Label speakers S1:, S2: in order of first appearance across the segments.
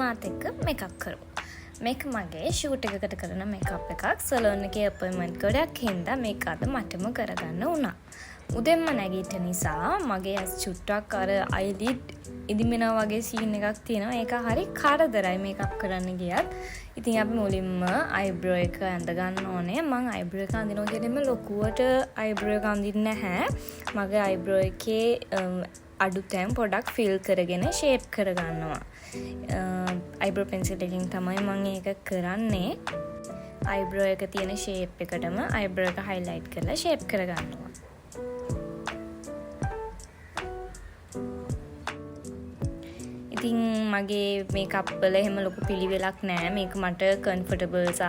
S1: මාත් එක්ක මේකප් කරමු. මේක මගේ ෂූට් එකකට කරන මේකප් එකක්. සලෝන් එකේ අපොයින්ට්මන්ට් ගොඩක් හින්දා මේක අද මටම කරගන්න වුණා. උදෙන්ම නැගිට නිසා මගේ ඇස් චුට්ටක් අර අයිලිඩ් ඉදිමෙනා වගේ සීන් එකක් තියෙනවා. ඒක හරි කරදරයි මේකප් කරන්න ගියත්. ඉතින් අපි මුලින්ම අයිබ්‍රෝ එක ඇඳ ගන්න ඕනේ. මම අයිබ්‍රෝ එක අඳිනවා කියලෙම ලොකුවට අයිබ්‍රෝ එක අඳින්නේ නැහැ. මගේ අයිබ්‍රෝ එකේ අඩු තැන් පොඩක් ෆිල් කරගෙන ෂේප් කරගන්නවා. අයිබ්‍රෝ පෙන්සිල් එකකින් තමයි මම ඒක කරන්නේ. අයිබ්‍රෝ එක තියෙන ෂේප් එකටම අයිබ්‍රෝ එක හයිලයිට් කරලා ෂේප් කරගන්නවා. ඉතින් මගේ මේකප් වල එහෙම ලොකු පිළිවෙලක් නෑ. මේක මට කම්ෆර්ටබල් සහ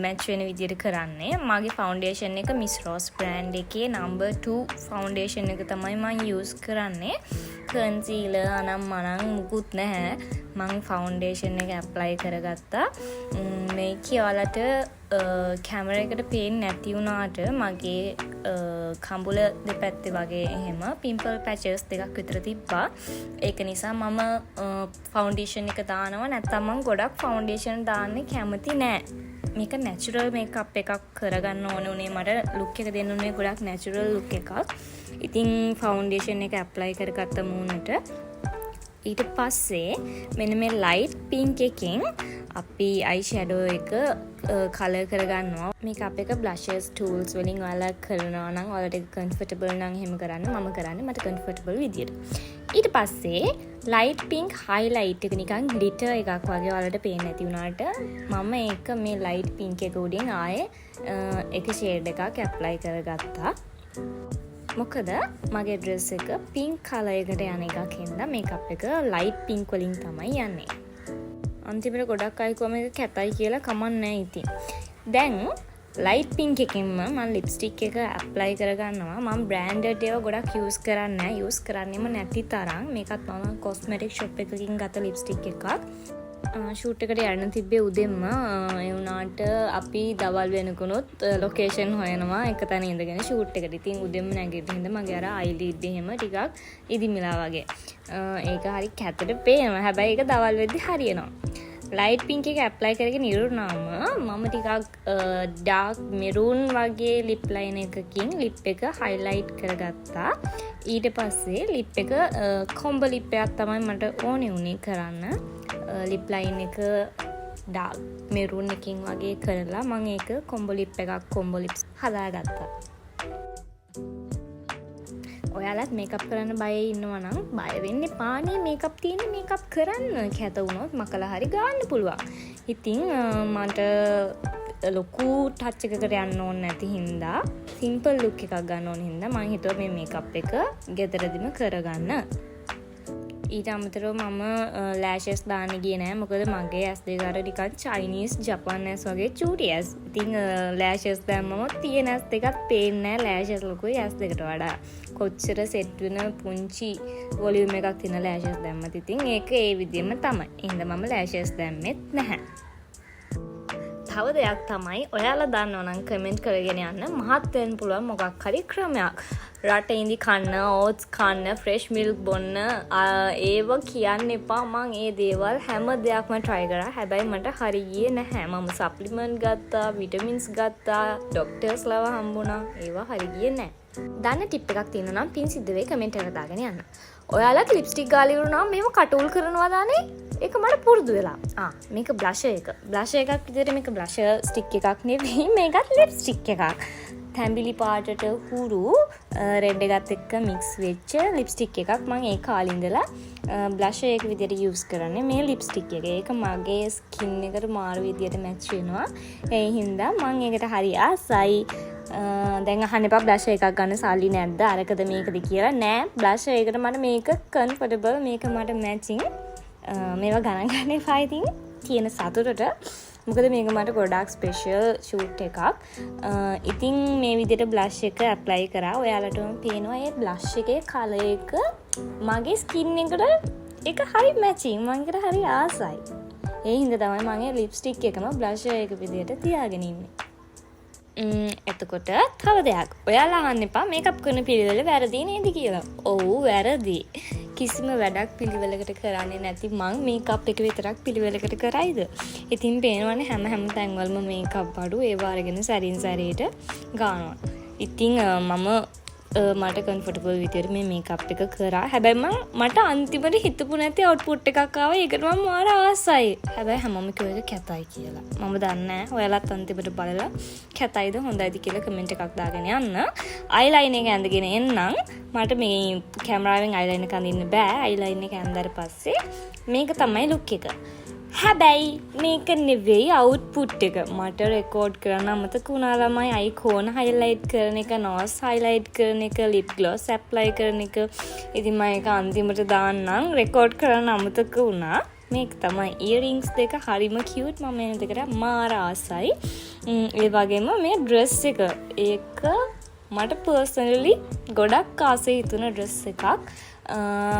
S1: මැච් වෙන විදිහට කරන්නේ. මගේ ෆවුන්ඩේෂන් එක මිස් රොස් බ්‍රෑන්ඩ් එකේ number 2 ෆවුන්ඩේෂන් එක තමයි මම යූස් කරන්නේ. කන්සීලර් අනම් මනම් මුකුත් නැහැ. මම ෆවුන්ඩේෂන් එක ඇප්ලයි කරගත්තා. මේක ඔයාලට කැමරා එකට පේන්නේ නැති වුණාට මගේ කඹුල දෙපැත්තේ වගේ එහෙම පිම්පල් පැචස් දෙකක් විතර තිබ්බා. ඒක නිසා මම ෆවුන්ඩේෂන් එක දානවා. නැත්නම් මම ගොඩක් ෆවුන්ඩේෂන් දාන්නේ කැමති නෑ. මේක නැචරල් මේකප් එකක් කරගන්න ඕන උනේ මට. ලුක් එක දෙන්න උනේ ගොඩක් නැචරල් ලුක් එකක්. ඉතින් ෆවුන්ඩේෂන් එක ඇප්ලයි කරගත්ත මූණට ඊට පස්සේ මෙන්න මේ ලයිට් පින්ක් එකෙන් අපි අයි ෂැඩෝ එක කලර් කරගන්නවා. මේකප් එක බ්ලෂර්ස් ටූල්ස් වලින් ඔයාලා කරනවා නම් ඔයාලට ඒක කම්ෆර්ටබල් නම් එහෙම කරන්න. මම කරන්නේ මට කම්ෆර්ටබල් විදියට. ඊට පස්සේ ලයිට් පින්ක් හයිලයිට් එක නිකන් ග්ලිටර් එකක් වගේ ඔයාලට පේන්නේ නැති වුණාට මම ඒක මේ ලයිට් පින්ක් එක උඩින් ආයේ එක ෂේඩ් එකක් ඇප්ලයි කරගත්තා. මොකද මගේ ඩ්‍රෙස් එක පින්ක් කලර් එකට යන එකක් හින්දා මේකප් එක ලයිට් පින්ක් වලින් තමයි යන්නේ. අන්තිමට ගොඩක් අය කොම එක කැතයි කියලා කමක් නැහැ ඉතින්. දැන් ලයිට් පින්ක් එකෙන්ම මම ලිප්ස්ටික් එක ඇප්ලයි කරගන්නවා. මම බ්‍රෑන්ඩඩ් ඒවා ගොඩක් යූස් කරන්නේ නැහැ. යූස් කරන්නේම නැති තරම්. මේකත් මම කොස්මෙටික් ෂොප් එකකින් ගත්ත ලිප්ස්ටික් එකක්. ෂූට් එකට යන්න තිබ්බේ උදෙන්ම. ඒ වුණාට අපි දවල් වෙනකුණොත් ලොකේෂන් හොයනවා එක තැන ඉඳගෙන ෂූට් එකට. ඉතින් උදෙන්ම නැගිටින්න හින්දා මගේ අර අයිලිඩ් එහෙම ටිකක් ඉදිමිලා වගේ. ඒක හරි කැතට පේනවා. හැබැයි ඒක දවල් වෙද්දි හරියනවා. ලයිට් පින්ක් එක ඇප්ලයි කරගෙන ඉවරනාම මම ටිකක් ඩාර්ක් මෙරූන් වගේ ලිප් ලයින් එකකින් ලිප් එක හයිලයිට් කරගත්තා. ඊට පස්සේ ලිප් එක කොම්බ ලිප් එකක් තමයි මට ඕනේ උනේ කරන්න. ලිප් ලයින් එක ඩාර්ක් මෙරූන් එකකින් වගේ කරලා මම ඒක කොම්බ ලිප් එකක් කොම්බ ලිප්ස් හදාගත්තා. ඔයාලත් මේකප් කරන්න බය ඉන්නවා නම් බය වෙන්න එපා නේ. මේකප් තියෙන මේකප් කරන්න. කැත වුණොත් මකලා හරි ගන්න පුළුවන්. ඉතින් මට ලොකු ටච් එකකට යන්න ඕනේ නැති හින්දා සිම්පල් ලුක් එකක් ගන්න ඕන හින්දා මම හිතුවා මේ මේකප් එක ගෙදරදිම කරගන්න. ඊට අමතරව මම ලෑෂස් දාන්න ගියේ නෑ. මොකද මගේ ඇස් දෙක අර ටිකක් චයිනීස් ජපන් ඇස් වගේ චූටි ඇස්. ඉතින් ලෑෂස් දැම්මම තියෙන ඇස් දෙකක් පේන්නේ නෑ ලෑෂස් ලොකුයි ඇස් දෙකට වඩා. කොච්චර සෙට් වෙන පුංචි වොලියුම් එකක් තියෙන ලෑෂස් දැම්මත් ඉතින් ඒක ඒ විදිහම තමයි. එහෙනම් මම ලෑෂස් දැම්මෙත් නැහැ. තව දෙයක් තමයි ඔයාලා දන්නව නම් කමෙන්ට් කරගෙන යන්න. මහත් වෙන්න පුළුවන් මොකක් හරි ක්‍රමයක්. රටේ ඉඳි කන්න, ඕට්ස් කන්න, ෆ්‍රෙෂ් මිල්ක් බොන්න ඒව කියන්න එපා. මං ඒ දේවල් හැම දෙයක්ම try කරා. හැබැයි මට හරි ගියේ නැහැ. මම සප්ලිමන්ට් ගත්තා, විටමින්ස් ගත්තා, ඩොක්ටර්ස්ලව හම්බුණා. ඒවා හරි ගියේ නැහැ. දන්න ටිප් එකක් තියෙනවා නම් පින් සිද්ධ වෙයි කමෙන්ට් එකට දාගෙන යන්න. ඔයාලත් ලිප්ස්ටික් ගාලා ඉවරනවා මේව කටුල් කරනවා දානේ. ඒක මට පුරුදු වෙලා. මේක බ්ලෂර් එක. බ්ලෂර් එකක් විදිහට මේක බ්ලෂර් ස්ටික් එකක් නෙවෙයි. මේකත් ලිප්ස්ටික් එකක්. තැඹිලි පාටට හුරු රෙඩ් එකත් එක්ක මික්ස් වෙච්ච ලිප්ස්ටික් එකක්. මම ඒ කාලේ ඉඳලා බ්ලෂර් එක විදිහට යූස් කරන්නේ මේ ලිප්ස්ටික් එක. ඒක මගේ ස්කින් එකට මාරු විදිහට මැච් වෙනවා. ඒ හින්දා මම ඒකට හරි ආසයි. දැන් අහන්න එපා බ්ලෂර් එකක් ගන්න සල්ලි නැද්ද අරකද මේකද කියලා. නෑ බ්ලෂර් එකට මට මේක කම්ෆර්ටබල්. මේක මට මැචින්. මේවා ගණන් ගන්න එපා ඉතින් තියෙන සතුටට. මොකද මේක මට ගොඩාක් ස්පෙෂල් ෂූට් එකක්. ඉතින් මේ විදිහට බ්ලෂ් එක ඇප්ලයි කරා. ඔයාලටම පේනවා මේ බ්ලෂ් එකේ කලර් එක මගේ ස්කින් එකට ඒක හරි මැචින්. මම ඒකට හරි ආසයි. ඒ හින්දා තමයි මම ලිප්ස්ටික් එකම බ්ලෂ් එක විදිහට තියාගෙන ඉන්නේ. එතකොට තව දෙයක්. ඔයාලා අහන්න එපා මේකප් කරන පිළිවෙල වැරදි නේද කියලා. ඔව් වැරදි. කිසිම වැඩක් පිළිවෙලකට කරන්නේ නැති මං මේකප් එක විතරක් පිළිවෙලකට කරයිද? ඉතින් පේනවනේ හැම තැන්වලම මේකප් අඩු ඒවා අරගෙන සැරින් සැරේට ගන්නවා. ඉතින් මට කම්ෆර්ටබල් විදියට මේ මේකප් එක කරා. හැබැයි මට අන්තිමට හිතපු නැති අවුට්පුට් එකක් ආවා. ඒකට මම මාර ආසයි. හැබැයි හැමෝම කිව්ව එක කැතයි කියලා. මම දන්නේ නැහැ. ඔයාලත් අන්තිමට බලලා කැතයිද හොඳයිද කියලා කමෙන්ට් එකක් දාගෙන යන්න. අයිලයින් එක ඇඳගෙන එන්නම්. මට මේ කැමරාවෙන් අයිලයින් එක අඳින්න බෑ. අයිලයින් එක ඇඳලා පස්සේ මේක තමයි ලුක් එක. හැබැයි මේක නෙවෙයි අවුට්පුට් එක. මට රෙකෝඩ් කරන්න අමතක වුණා ළමයි. අයිකෝන හයිලයිට් කරන එක, නෝස් හයිලයිට් කරන එක, ලිප් ග්ලොස් ඇප්ලයි කරන එක. ඉතින් මම ඒක අන්තිමට දාන්නම්. රෙකෝඩ් කරන්න අමතක වුණා. මේක තමයි ඉයරින්ග්ස් දෙක හරිම කියුට්. මම මේ දෙකට මාර ආසයි. ඒ වගේම මේ ඩ්‍රෙස් එක ඒක මට පර්සනලි ගොඩක් ආසයි හිතුණ ඩ්‍රෙස් එකක්.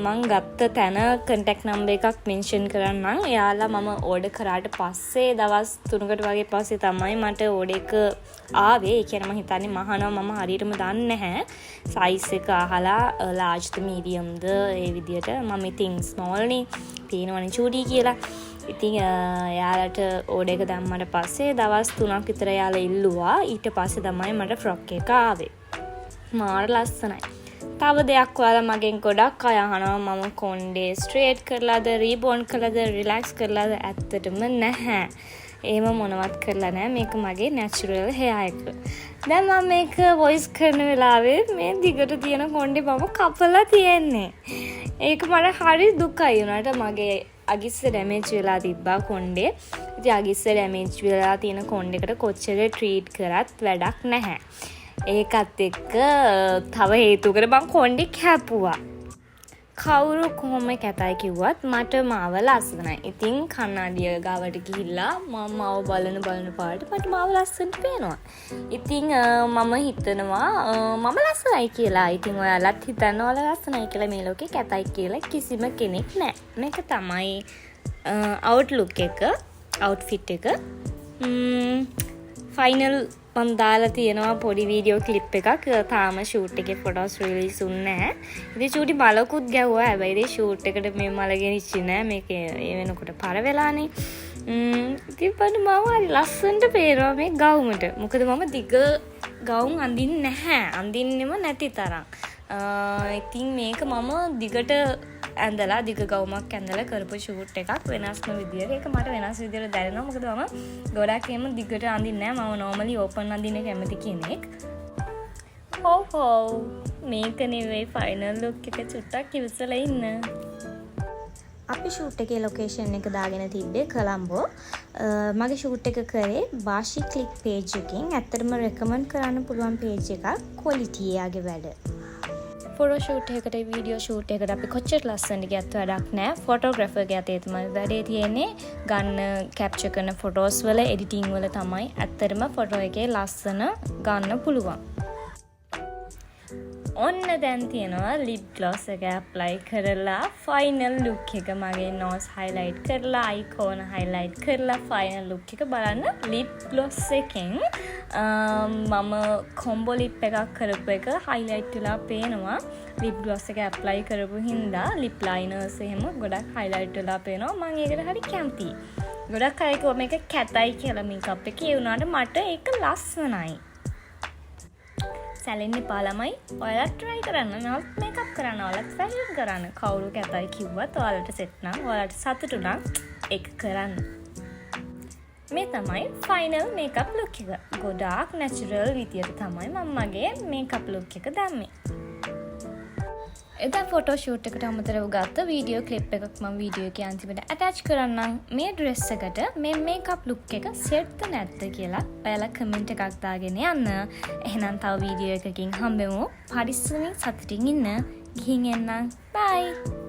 S1: මං ගත්ත තැන කන්ටැක්ට් නම්බර් එකක් මෙන්ෂන් කරන්නම්. එයාලා මම ඕඩර් කරාට පස්සේ දවස් 3කට වගේ පස්සේ තමයි මට ඕඩර් එක ආවේ. ඒ කියන්නේ මම හිතන්නේ මහනවා මම හරියටම දන්නේ නැහැ. සයිස් එක අහලා ලාර්ජ්ද මීඩියම්ද ඒ විදියට මම ඉතින් ස්මෝල් නේ පේනවනේ චූටි කියලා. ඉතින් එයාලට ඕඩර් එක දැම්මට පස්සේ දවස් 3ක් විතර එයාලා ඉල්ලුවා. ඊට පස්සේ තමයි මට ෆ්‍රොක් එක ආවේ. මාර ලස්සනයි. තව දෙයක් ඔයාලා මගෙන් ගොඩක් අය අහනවා මම කොණ්ඩේ ස්ට්‍රේට් කරලාද රීබෝන් කරලාද රිලැක්ස් කරලාද? ඇත්තටම නැහැ. එහෙම මොනවත් කරලා නැහැ. මේක මගේ නැචරල් හෙයා එක. දැන් මම මේක වොයිස් කරන වෙලාවේ මේ දිගට තියෙන කොණ්ඩේ මම කපලා තියෙන්නේ. ඒක මට හරි දුකයි උනාට මගේ අගිස්ස ඩැමේජ් වෙලා තිබ්බා කොණ්ඩේ. ඉතින් අගිස්ස ඩැමේජ් වෙලා තියෙන කොණ්ඩේකට කොච්චර ට්‍රීට් කරත් වැඩක් නැහැ. ඒකත් එක්ක තව හේතුවකට මං කොණ්ඩේ කැපුවා. කවුරු කොහොම කැතයි කිව්වත් මට මාව ලස්සනයි. ඉතින් කන්නඩිය ගාවට ගිහිල්ලා මම මාව බලන පාට මට මාව ලස්සනට පේනවා. ඉතින් මම හිතනවා මම ලස්සනයි කියලා. ඉතින් ඔයාලත් හිතන්න ඔයාලා ලස්සනයි කියලා. මේ ලෝකේ කැතයි කියලා කිසිම කෙනෙක් නැහැ. මේක තමයි අවුට්ලුක් එක, අවුට්ෆිට් එක. ෆයිනල් මම දාලා තියෙනවා පොඩි වීඩියෝ ක්ලිප් එකක්. තාම ෂූට් එකේ ෆොටෝස් රිලීස් වුන්නේ නැහැ. ඉතින් චූටි මලකුත් ගැහුවා. හැබැයි ඒ ෂූට් එකට මේ මල ගෙනිච්චි නෑ. මේක ඒ වෙනකොට පර වෙලානේ. ඉතින් මම හරි ලස්සනට පේනවා මේ ගවුමට. මොකද මම දිග ගවුම් අඳින්නේ නැහැ. අඳින්නෙම නැති තරම්. ඉතින් මේක මම දිගට ඇඳලා දිග ගවුමක් ඇඳලා කරපු ෂූට් එකක් වෙනස්ම විදියට. ඒක මට වෙනස් විදියට දැනෙනවා. මොකද මම ගොඩක් එහෙම දිගට අඳින්නේ නැහැ. මම normally open අඳින්න කැමති කෙනෙක්. මේක නෙවෙයි ෆයිනල් ලුක් එක. චුට්ටක් ඉවසලා ඉන්න. අපි ෂූට් එකේ ලොකේෂන් එක දාගෙන තිබ්බේ කොළඹ. මගේ ෂූට් එක කරේ වාෂි ක්ලික් පේජ් එකකින්. ඇත්තටම රෙකමන්ඩ් කරන්න පුළුවන් පේජ් එකක්. ක්වොලිටි එයාගේ වැඩ. ෆොටෝ ෂූට් එකකට වීඩියෝ ෂූට් එකකට අපි කොච්චර ලස්සනට ගියත් වැඩක් නැහැ. ෆොටෝග්‍රැෆර්ගේ අතේ තමයි වැඩේ තියෙන්නේ. ගන්න කැප්චර් කරන ෆොටෝස් වල එඩිටිංగ్ වල තමයි ඇත්තටම ෆොටෝ එකේ ලස්සන ගන්න පුළුවන්. ඔන්න දැන් තියෙනවා ලිප් ග්ලොස් එක ඇප්ලයි කරලා ෆයිනල් ලුක් එක මගේ නෝස් හයිලයිට් කරලා අයිකෝන හයිලයිට් කරලා ෆයිනල් ලුක් එක බලන්න. ලිප් ග්ලොස් එකෙන් මම කොම්බෝ ලිප් එකක් කරපු එක හයිලයිට් වෙලා පේනවා. ලිප් ග්ලොස් එක ඇප්ලයි කරපු හින්දා ලිප් ලයිනර්ස් එහෙම ගොඩක් හයිලයිට් වෙලා පේනවා. මම ඒකට හරි කැමතියි. ගොඩක් අය කිව්වා මේක කැතයි කියලා මේකප් එකේ. ඒ වුණාට මට ඒක ලස්සනයි. සැලෙන්න එපා ළමයි. ඔයාලත් try කරන්න. මමත් මේකප් කරන්න. ඔයාලත් ෆැෂන් කරන්න. කවුරු කැතයි කිව්වත් ඔයාලට සෙට් නම් ඔයාලට සතුටු නම් ඒක කරන්න. මේ තමයි ෆයිනල් මේකප් ලුක් එක. ගොඩාක් නැචරල් විදියට තමයි මම මගේ මේකප් ලුක් එක දැම්මේ. එදා ෆොටෝ ෂූට් එකට අමතරව ගත්ත වීඩියෝ ක්ලිප් එකක් මම වීඩියෝ එකේ අන්තිමට ඇටච් කරන්නම්. මේ ඩ්‍රෙස් එකට මේ මේකප් ලුක් එක සෙට්ද නැද්ද කියලා ඔයාලා කමෙන්ට් එකක් දාගෙන යන්න. එහෙනම් තව වීඩියෝ එකකින් හම්බෙමු. පරිස්සමින් සතුටින් ඉන්න. ගිහින් එන්නම්. බයි.